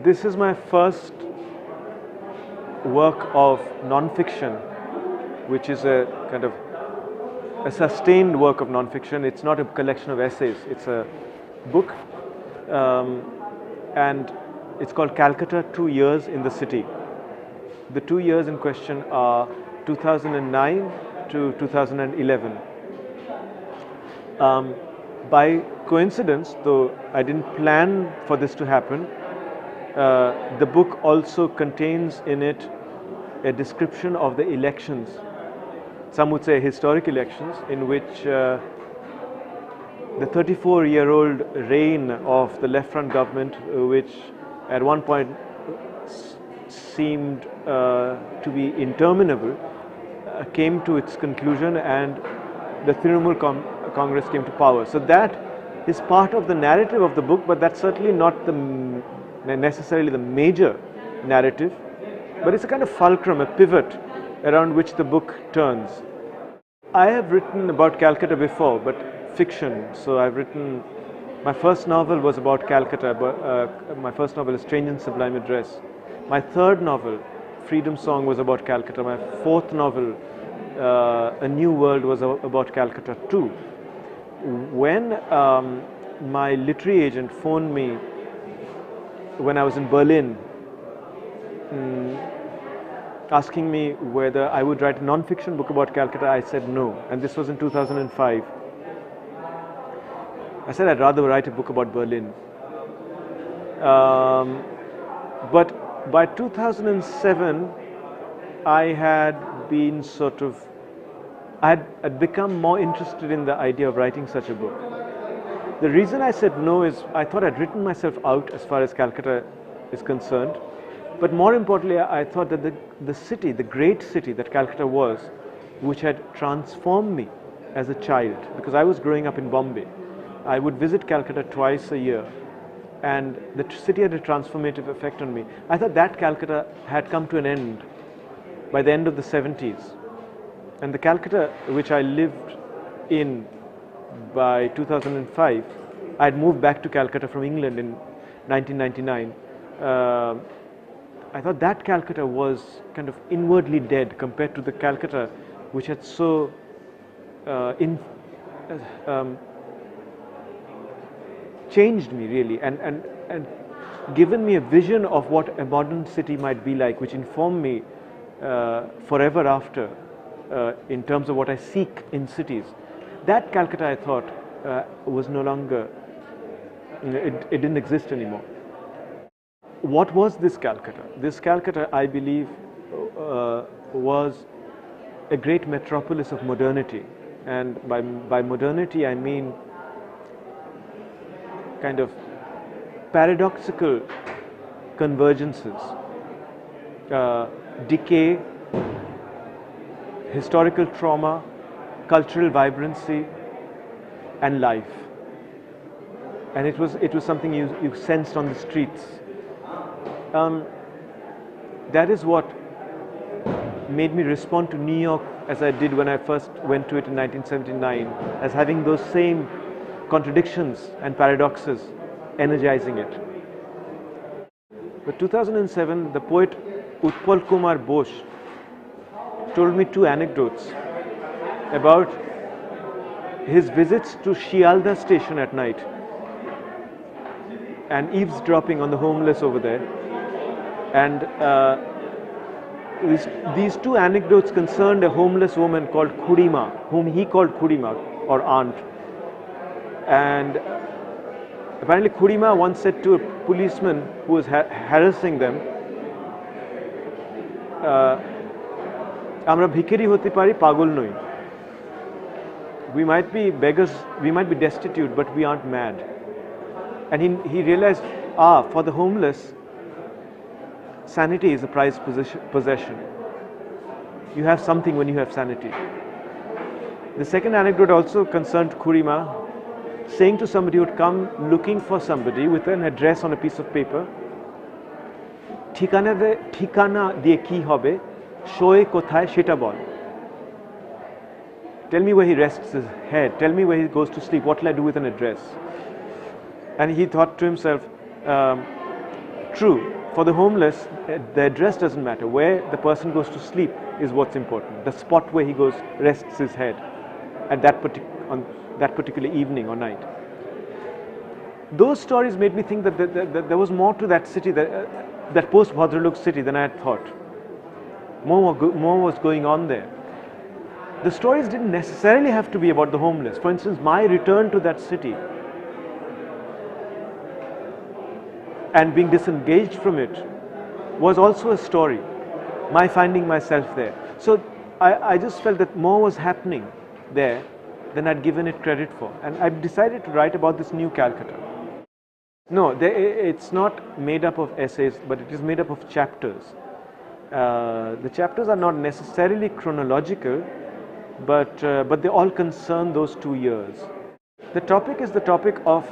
This is my first work of non-fiction, which is a kind of a sustained work of non-fiction. It's not a collection of essays, it's a book, and it's called Calcutta, 2 Years in the City. The 2 years in question are 2009 to 2011. By coincidence, though I didn't plan for this to happen, the book also contains in it a description of the elections, some would say historic elections, in which the 34-year-old reign of the left front government, which at one point seemed to be interminable, came to its conclusion and the Trinamool Congress came to power. So that is part of the narrative of the book, but that's certainly not necessarily the major narrative, but it's a kind of fulcrum, a pivot around which the book turns. I have written about Calcutta before, but fiction. So I've written, my first novel was about Calcutta, my first novel is Strange and Sublime Address. My third novel, Freedom Song, was about Calcutta. My fourth novel, A New World, was about Calcutta too. When my literary agent phoned me when I was in Berlin, asking me whether I would write a non-fiction book about Calcutta, I said no, and this was in 2005. I said I'd rather write a book about Berlin. But by 2007, I had been I had become more interested in the idea of writing such a book. The reason I said no is I thought I'd written myself out as far as Calcutta is concerned. But more importantly, I thought that the city, the great city that Calcutta was, which had transformed me as a child, because I was growing up in Bombay. I would visit Calcutta twice a year, and the city had a transformative effect on me. I thought that Calcutta had come to an end by the end of the 70s. And the Calcutta which I lived in by 2005, I had moved back to Calcutta from England in 1999. I thought that Calcutta was kind of inwardly dead compared to the Calcutta which had so changed me really and given me a vision of what a modern city might be like, which informed me forever after in terms of what I seek in cities. That Calcutta, I thought, was no longer, it didn't exist anymore. What was this Calcutta? This Calcutta, I believe, was a great metropolis of modernity. And by modernity, I mean kind of paradoxical convergences, decay, historical trauma, cultural vibrancy, and life. And it was something you sensed on the streets. That is what made me respond to New York as I did when I first went to it in 1979, as having those same contradictions and paradoxes energizing it. But 2007, the poet Utpal Kumar Bose told me 2 anecdotes about his visits to Shialda station at night and eavesdropping on the homeless over there. And these 2 anecdotes concerned a homeless woman called Khudima, whom he called Khudima, or aunt. And apparently Khudima once said to a policeman who was harassing them, "Amra bhikeri hote pari, pagol noi." We might be beggars, we might be destitute, but we aren't mad. And he realized, for the homeless, sanity is a prized possession. You have something when you have sanity. The second anecdote also concerned Khudima saying to somebody who had come looking for somebody with an address on a piece of paper, "ঠিকানা দিয়ে কি হবে, শোয় কোথায় সেটা বল." Tell me where he rests his head. Tell me where he goes to sleep. What will I do with an address? And he thought to himself, True, for the homeless, the address doesn't matter. Where the person goes to sleep is what's important. The spot where he goes rests his head at on that particular evening or night. Those stories made me think that there was more to that city, that post-Bhadralok city, than I had thought. More was going on there. The stories didn't necessarily have to be about the homeless. For instance, my return to that city and being disengaged from it was also a story. My finding myself there. So I just felt that more was happening there than I'd given it credit for. And I decided to write about this new Calcutta. No, it's not made up of essays, but it is made up of chapters. The chapters are not necessarily chronological, but they all concern those 2 years. The topic is the topic of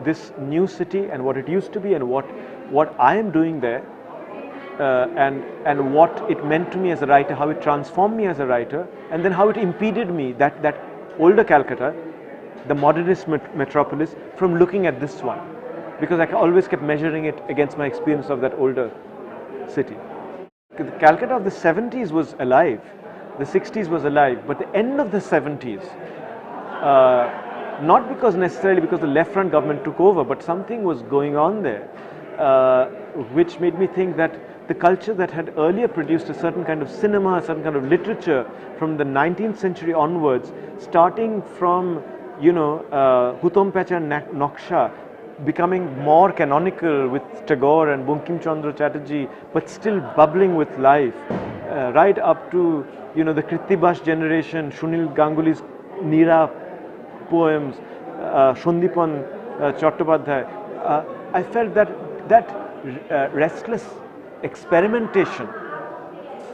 this new city and what it used to be, and what I am doing there, and what it meant to me as a writer, how it transformed me as a writer, and then how it impeded me, that older Calcutta, the modernist metropolis, from looking at this one, because I always kept measuring it against my experience of that older city. The Calcutta of the 70s was alive, the 60s was alive, but the end of the 70s, not necessarily because the left front government took over, but something was going on there, which made me think that the culture that had earlier produced a certain kind of cinema, a certain kind of literature from the 19th century onwards, starting from Hutom Pecha Noksha, becoming more canonical with Tagore and Bunkim Chandra Chatterjee, but still bubbling with life, right up to the Krittibash generation, Shunil Ganguly's Neera poems, Shandipan Chattopadhyay. I felt that restless experimentation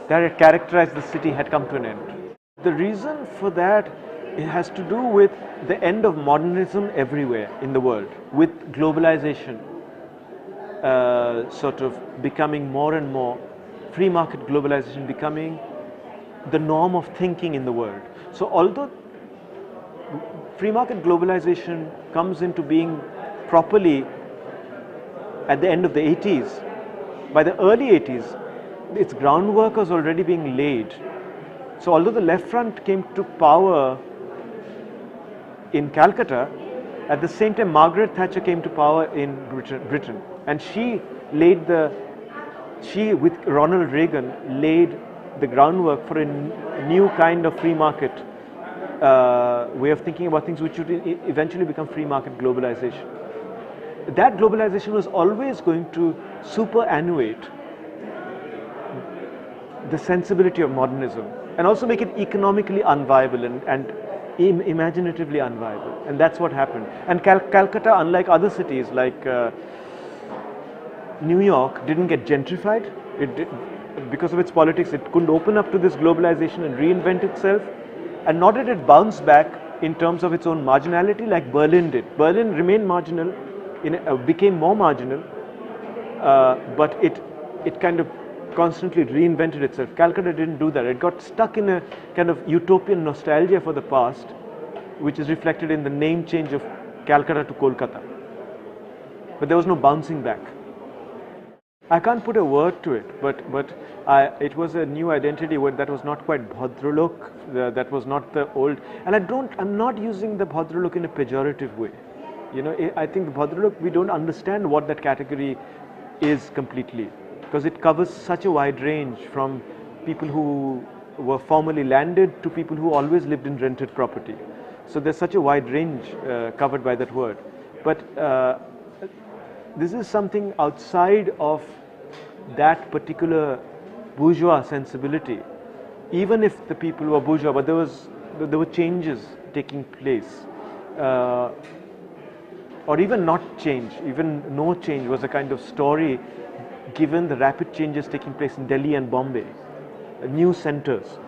that had characterized the city had come to an end. The reason for that, it has to do with the end of modernism everywhere in the world, with globalization sort of becoming more and more, free market globalization becoming the norm of thinking in the world. So although free market globalization comes into being properly at the end of the 80s, by the early 80s, its groundwork was already being laid. So although the left front came to power in Calcutta, at the same time Margaret Thatcher came to power in Britain, and she with Ronald Reagan laid the groundwork for a new kind of free market way of thinking about things, which would eventually become free market globalization. That globalization was always going to superannuate the sensibility of modernism and also make it economically unviable and imaginatively unviable, and that's what happened. And Calcutta, unlike other cities like New York, didn't get gentrified. Because of its politics, it couldn't open up to this globalization and reinvent itself, and nor did it bounce back in terms of its own marginality like Berlin did. Berlin remained marginal, became more marginal, but it kind of constantly reinvented itself. Calcutta didn't do that. It got stuck in a kind of utopian nostalgia for the past, which is reflected in the name change of Calcutta to Kolkata. But there was no bouncing back. I can't put a word to it, but it was a new identity word that was not quite Bhadralok, that was not the old. And I'm not using the Bhadralok in a pejorative way. I think Bhadralok, we don't understand what that category is completely, because it covers such a wide range, from people who were formerly landed to people who always lived in rented property. So there's such a wide range covered by that word. But this is something outside of that particular bourgeois sensibility, even if the people were bourgeois, but there were changes taking place, or even not change, even no change was a kind of story, given the rapid changes taking place in Delhi and Bombay, new centers.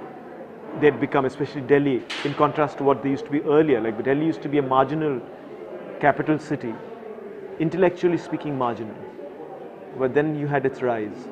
They'd become, especially Delhi, in contrast to what they used to be earlier. Like Delhi used to be a marginal capital city, intellectually speaking marginal, but then you had its rise.